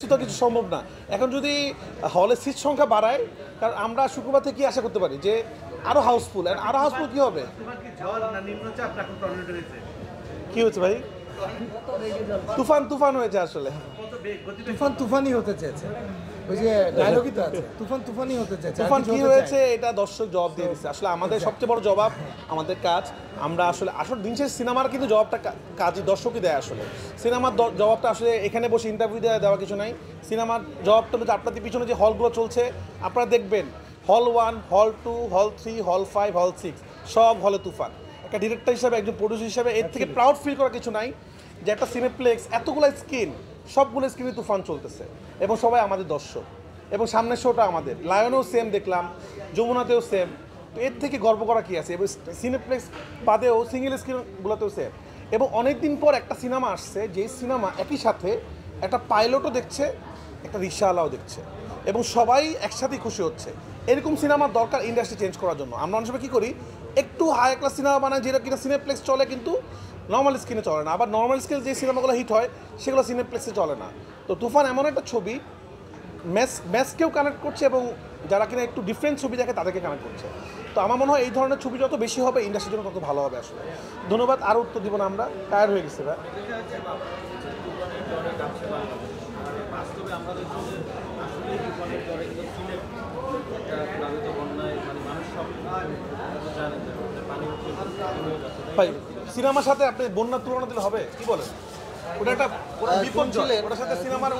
তো কিছু সম্ভব না। এখন যদি হলে সিট সংখ্যা বাড়ায়, কারণ আমরা শুক্রবার থেকে কি আশা করতে পারি যে আরো হাউসফুল, আরো হাউসফুল কি হবে? কি হচ্ছে ভাই? তুফান তুফান হয়েছে আসলে। তুফান তুফানই হতে চেয়েছে, ওই যে ডায়লগই তো আছে, তুফান তুফানই হতে চেয়েছে। তুফান কি হয়েছে এটা দর্শক জবাব দিয়ে দিচ্ছে। আসলে আমাদের সবচেয়ে বড় জবাব আমাদের কাজ। আমরা আসলে দিন শেষে সিনেমার কিন্তু জবাবটা কাজই দর্শকই দেয়। আসলে সিনেমার জবাবটা আসলে এখানে বসে ইন্টারভিউ দেওয়া কিছু নাই। সিনেমার জবাবটা হচ্ছে আপনাদের পিছনে যে হলগুলো চলছে আপনারা দেখবেন, হল 1, হল 2, হল 3, হল 5, হল 6 সব হলে তুফান। একটা ডিরেক্টর হিসাবে, একজন প্রডিউসার হিসাবে এর থেকে প্রাউড ফিল করার কিছু নাই যে একটা সিনেপ্লেক্স এতগুলো স্ক্রিন, সবগুলো স্ক্রিনে তুফান চলতেছে এবং সবাই আমাদের দর্শক। এবং সামনের শোটা আমাদের লায়নেও সেম দেখলাম, যমুনাতেও সেম। তো এর থেকে গর্ব করা কি আছে? এবং সিনেপ্লেক্স বাদেও সিঙ্গেল স্ক্রিনগুলোতেও সেম। এবং অনেক দিন পর একটা সিনেমা আসছে, যে সিনেমা একই সাথে একটা পাইলটও দেখছে, একটা রিক্সাওয়ালাও দেখছে এবং সবাই একসাথেই খুশি হচ্ছে। এরকম সিনেমার দরকার ইন্ডাস্ট্রি চেঞ্জ করার জন্য। আমরা অনেক সময় কী করি, একটু হাই ক্লাস সিনেমা বানাই যেটা কিনা সিনেপ্লেক্স চলে কিন্তু নর্মাল স্ক্রিনে চলে না। আবার নর্মাল স্ক্রিনে যে সিনেমাগুলো হিট হয় সেগুলো সিনেপ্লেক্সে চলে না। তো তুফান এমন একটা ছবি, ম্যাসকেও কানেক্ট করছে এবং যারা কিনা একটু ডিফারেন্ট ছবি দেখে তাদেরকে কানেক্ট করছে। তো আমার মনে হয় এই ধরনের ছবি যত বেশি হবে ইন্ডাস্ট্রির জন্য তত ভালো হবে। আসলে ধন্যবাদ, আরও উত্তর দিব না, আমরা টায়ার হয়ে গেছে ভাই। ভাই সিনেমার সাথে আপনি বন্যার তুলনা দিলে হবে? কি বলেন? ওটা একটা বিপর্যয়, ওটার সাথে সিনেমার